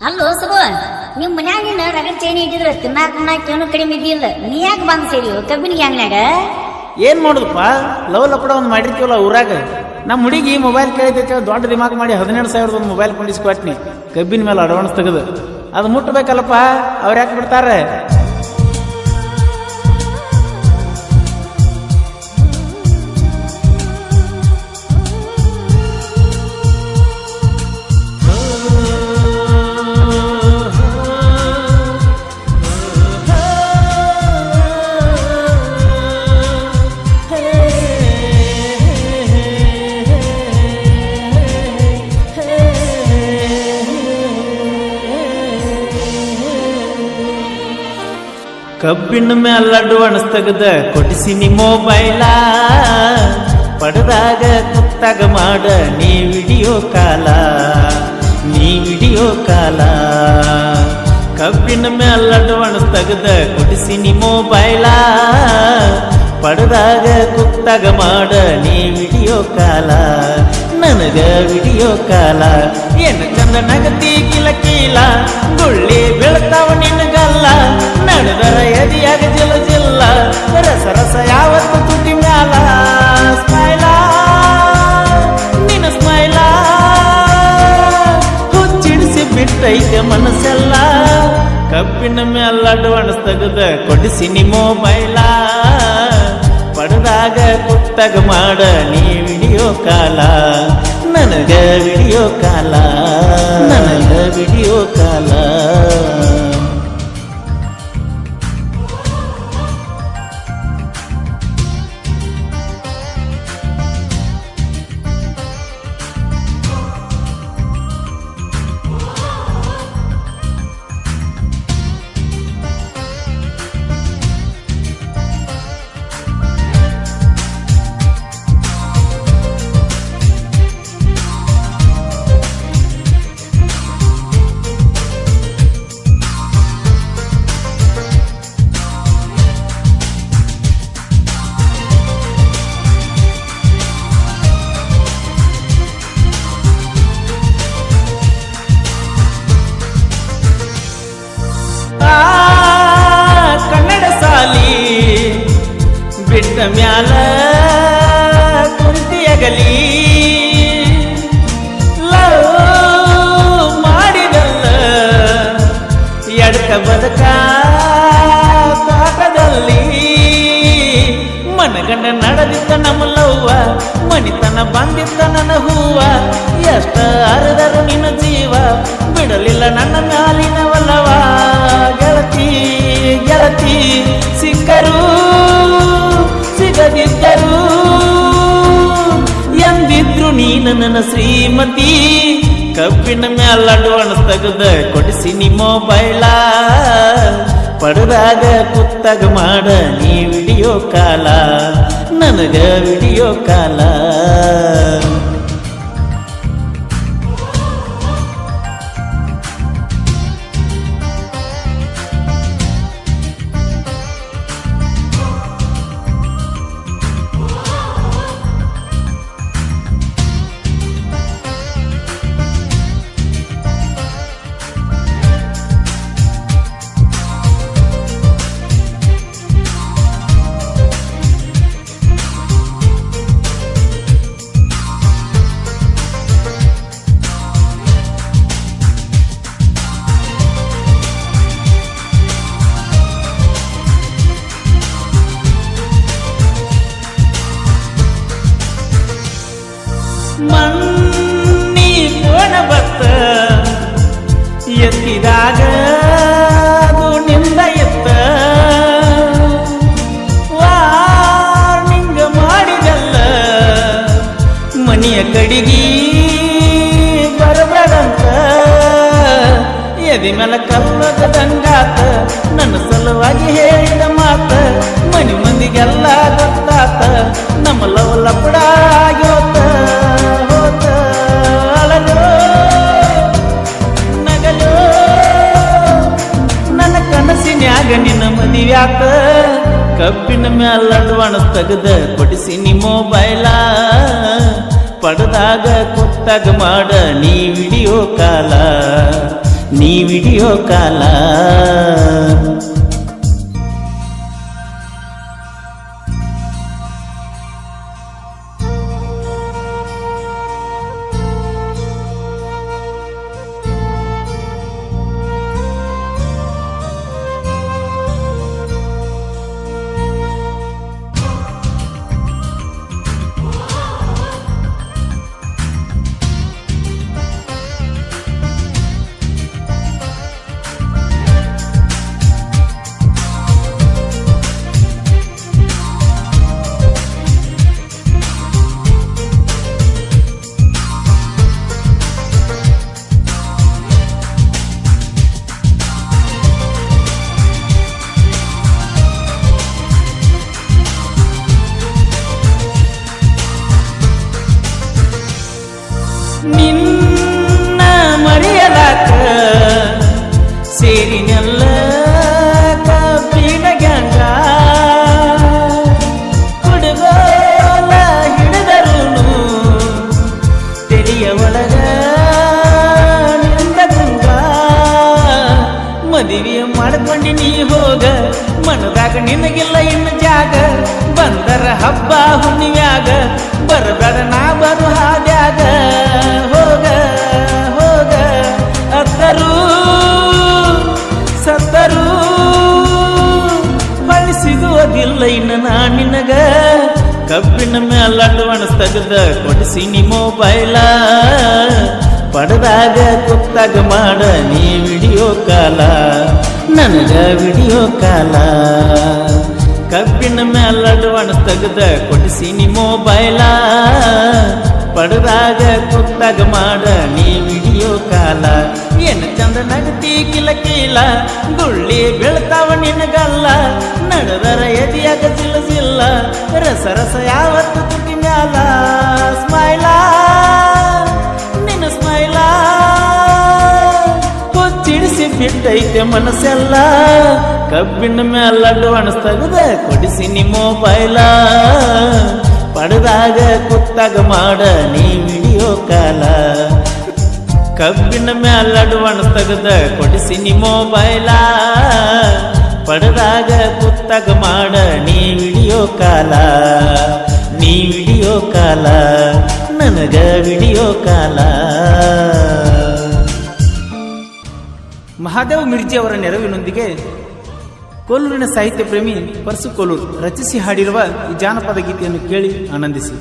ಅಲ್ಲೋ ಸಬ ನಿಮ್ ಮನ್ಯಾಗ ನೀನು ರಗಡ್ ಚೈನಿ ಇಟ್ಟಿದ್ರ ತಿನ್ನಾಕ ಏನು ಕಡಿಮೆ ಇದ್ದಿಲ್ಲ. ನೀ ಯಾಕೆ ಬಂದ್ ಸೇರಿ ಕಬ್ಬಿನ ಗ್ಯಾಂಗ್ನಾಗ? ಏನ್ ಮಾಡುದಪ್ಪ, ಲವ್ ಲಪಡ ಒಂದು ಮಾಡಿರ್ತೀವಲ್ಲ ಊರಾಗ. ನಮ್ಮ ಹುಡುಗಿ ಮೊಬೈಲ್ ಕೇಳಿದೈತೆ ದೊಡ್ಡ ದಿಮಾಕ್ ಮಾಡಿ 17,000 ಒಂದು ಮೊಬೈಲ್ ಕೊಂಡಿಸ್ಕೊಟ್ನಿ ಕಬ್ಬಿನ ಮೇಲೆ ಅಡ್ವಾನ್ಸ್ ತೆಗೆದು. ಅದು ಮುಟ್ಟಬೇಕಲ್ಲಪ್ಪ, ಅವ್ರು ಯಾಕೆ ಬಿಡ್ತಾರೆ? ಕಬ್ಬಿನ ಮೇಲೆ ಅಡ್ವಾನ್ಸ್ ತೆಗೆದ ಕೊಡಿಸಿನಿ ಮೊಬೈಲ, ಪಡೆದಾಗ ಕುತ್ತಾಗ ಮಾಡ ನೀ ವಿಡಿಯೋ ಕಾಲ, ನೀ ವಿಡಿಯೋ ಕಾಲ. ಕಬ್ಬಿನ ಮೇಲೆ ಅಡ್ವಾನ್ಸ್ ತೆಗೆದ ಕೊಡಿಸಿನಿ ಮೊಬೈಲ, ಪಡೆದಾಗ ಕುತ್ತಾಗ ಮಾಡ ನೀ ವಿಡಿಯೋ ಕಾಲ, ನನಗ ವಿಡಿಯೋ ಕಾಲ. ಏನು ಚಂದ ನಗತಿ ಕಿಲ ಕೀಲ, ಗುಳ್ಳಿ ಬೀಳ್ತಾವ ನಿನಗಲ್ಲ, ನಡೆದರ ಎದಿಯಾಗ ಜಿಲ್ಲ ಜಿಲ್ಲ, ರಸ ರಸ ಯಾವತ್ತು ತುಟಿ ಮ್ಯಾಲ. ಸ್ಮೈಲ ನಿನ್ನ ಸ್ಮೈಲ ಹುಚ್ಚಿಡಿಸಿ ಬಿಟ್ಟೈತೆ ಮನಸ್ಸೆಲ್ಲ. ಕಬ್ಬಿನ ಮೇಲೆ ಅಡ್ವಾನ್ಸ್ ತೆಗೆದ ಕೊಡಿಸಿನಿ ಮೊಬೈಲ, ಪಡೆದಾಗ ಕುತ್ತಾಗ ಮಾಡ ನೀ ವಿಡಿಯೋ ಕಾಲ, ನನಗ ವಿಡಿಯೋ ಕಾಲ, ನನಗ ವಿಡಿಯೋ ಕಾಲ. ಕನ್ನಡ ಸಾಲಿ ಬಿಟ್ಟ ಮ್ಯಾಲ ಕುಂತಿಯಗಲಿ, ಲವ್ ಮಾಡಿದಲ್ಲ ಎಡಕ ಬದಕ ಪಾಠದಲ್ಲಿ. ಮನಗಂಡ ನಡೆದಿತ್ತ ನಮ್ಮ ಲವ್ವ, ಮಣಿತನ ಬಂದಿತ್ತ ನನ್ನ ಹೂವ, ಎಷ್ಟ ಅರದರು ನಿನ್ನ ಜೀವ, ಬಿಡಲಿಲ್ಲ ನನ್ನ ಮ್ಯಾಲಿನ ಒಲವ. ಗೆಳತಿ ಗೆಳತಿ ಸಿಕ್ಕರು ಸಿಗದಿದ್ದರು, ಎಂದಿದ್ರು ನೀನು ನನ್ನ ಶ್ರೀಮತಿ. ಕಬ್ಬಿನ ಮ್ಯಾಲ ಅಡ್ವಾನ್ಸ್ ತೆಗೆದ ಕೊಡಿಸಿನಿ ಮೊಬೈಲ, ಪಡೆದಾಗ ಕುತ್ತಾಗ ಮಾಡ ನೀ ವಿಡಿಯೋ ಕಾಲ, ನನಗ ವಿಡಿಯೋ ಕಾಲ. ಮನ್ನಿ ಕೋಣ ಬತ್ತ ಎತ್ತಿದಾಗ ಅದು ನಿಂದ ಎತ್ತ, ವಾರ್ನಿಂಗ್ ಮಾಡಿದಲ್ಲ ಮನೆಯ ಕಡಿಗಿ ಬರಬೇಡಂತ. ಎದಿ ಮೇಲೆ ಕಲ್ಲದಂಗಾತ ನನ್ನ ಸಲುವಾಗಿ ಹೇಳಿದ ಮಾತ, ಮನಿ ಮಂದಿಗೆಲ್ಲ ಗೊತ್ತಾತ ನಮ್ಮ ಲವ್ ಲಪಡ ಆಗ್ಯೋತ. ಹೋತ ಅಳಲೋ ನಗಲೋ ನನ್ನ ಕನಸಿನ್ಯಾಗ ನಿನ್ನ ಮದುವ್ಯಾತ. ಕಬ್ಬಿನ ಮ್ಯಾಲ ಅಡ್ವಾನ್ಸ್ ತೆಗೆದ ಕೊಡಿಸಿನಿ ಮೊಬೈಲ, ಪಡೆದಾಗ ಕುತ್ತಾಗ ಮಾಡ ನೀ ವಿಡಿಯೋ ಕಾಲ, ನೀ ವಿಡಿಯೋ ಕಾಲ. ನಿನ್ನ ಮರೆಯಲಾಕ ಸೇರಿನೆಲ್ಲ ಕಬ್ಬಿನ ಗ್ಯಾಂಗ, ಹುಡುಗೋಲ ಹಿಡಿದರುನು ತೆರೆಯ ಒಳಗ ನಿಂದ ತುಂಗ. ಮದುವೆ ಮಾಡ್ಕೊಂಡಿ ನೀ ಹೋಗ, ಮನದಾಗ ನಿನಗಿಲ್ಲ ಇನ್ನು ಜಾಗ. ಬಂದರ ಹಬ್ಬ ಹುಣ್ಣಿವ್ಯಾಗ, ಬರಬೇಡ ನಾ ಬರು ಹಾದ್ಯಾಗ. ಹೋಗ ಹೋಗ ಅತ್ತರೂ ಸತ್ತರೂ ಬಳಿ ಸಿಗುವುದಿಲ್ಲ ಇನ್ನು ನಾ ನಿನಗ. ಕಬ್ಬಿನ ಮ್ಯಾಲ ಅಡ್ವಾನ್ಸ್ ತೆಗೆದ ಕೊಡಿಸಿನಿ ಮೊಬೈಲ, ಪಡೆದಾಗ ಗೊತ್ತಾಗ ಮಾಡ ನೀ ವಿಡಿಯೋ ಕಾಲ, ನನಗ ವಿಡಿಯೋ ಕಾಲ. ಕಬ್ಬಿನ ಮ್ಯಾಲ ಅಡ್ವಾನ್ಸ್ ತೆಗೆದ ಕೊಡಿಸಿನಿ ಮೊಬೈಲ, ಪಡೆದಾಗ ಗೊತ್ತಾಗ ಮಾಡ ನೀ ವಿಡಿಯೋ ಕಾಲ. ಏನು ಚಂದ ನಗತಿ ಕಿಲ ಕೀಲ, ಗುಳ್ಳಿ ಬೀಳ್ತಾವ ನಿನಗಲ್ಲ. ನಡೆದರ ಎದಿಯಾಗ ಸಿಲ್ಲ ರಸ ರಸ ಯಾವತ್ತು ತುಟಿ ಮ್ಯಾಲ. ಸ್ಮೈಲ ನಿನ್ನ ಸ್ಮೈಲ ಕೊಚ್ಚಿಡಿಸಿ ಬಿಟ್ಟೈತೆ ಮನಸ್ಸೆಲ್ಲ. ಕಬ್ಬಿನ ಮ್ಯಾಲ ಅಡ್ವಾನ್ಸ್ ತೆಗೆದ ಕೊಡಿಸಿನಿ ಮೊಬೈಲ, ಪಡೆದಾಗ ಗೊತ್ತಾಗ ಮಾಡ ನೀ ವಿಡಿಯೋ ಕಾಲ. ಕಬ್ಬಿನ ಮ್ಯಾಲ ಅಡ್ವಾನ್ಸ್ ತೆಗೆದ ಕೊಡಿಸಿನಿ ಮೊಬೈಲ, ಪಡೆದಾಗ ಗೊತ್ತಾಗ ಮಾಡ ನೀ ವಿಡಿಯೋ ಕಾಲ. ನೀ ವಿಡಿಯೋ ಕಾಲ, ನನಗ ವಿಡಿಯೋ ಕಾಲ. ಮಹಾದೇವ್ ಮಿರ್ಜಿ ಅವರ ನೆರವಿನೊಂದಿಗೆ ಕೋಲೂರಿನ ಸಾಹಿತ್ಯ ಪ್ರೇಮಿ ಪರ್ಸು ಕೋಲೂರು ರಚಿಸಿ ಹಾಡಿರುವ ಈ ಜಾನಪದ ಗೀತೆಯನ್ನು ಕೇಳಿ ಆನಂದಿಸಿ.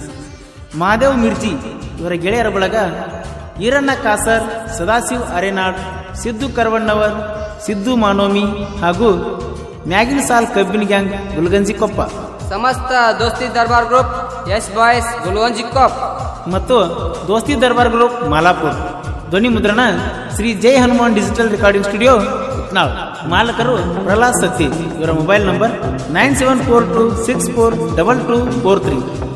ಮಹಾದೇವ್ ಮಿರ್ಜಿ ಇವರ ಗೆಳೆಯರ ಬಳಗ ಈರಣ್ಣ ಕಾಸರ್, ಸದಾಶಿವ್ ಅರೆನಾಡ್, ಸಿದ್ದು ಕರವಣ್ಣವರ್, ಸಿದ್ದು ಮಾನೋಮಿ ಹಾಗೂ ಮ್ಯಾಗಿನ ಸಾಲ್ ಕಬ್ಬಿನ ಗ್ಯಾಂಗ್ ಗುಲ್ಗಂಜಿ ಕೊಪ್ಪ, ಸಮಸ್ತ Dosti Darbar group S boys Gulganji Koppa ಮತ್ತು ದೋಸ್ತಿ ದರ್ಬಾರ್ ಗ್ರೂಪ್ ಮಾಲಾಪುರ್. ಧ್ವನಿ ಮುದ್ರಣ Shri Jai Hanuman digital recording studio Utnal. ಮಾಲಕರು ಪ್ರಹ್ಲಾದ್ ಸತ್ತಿ. ಇವರ ಮೊಬೈಲ್ ನಂಬರ್ 9742642243.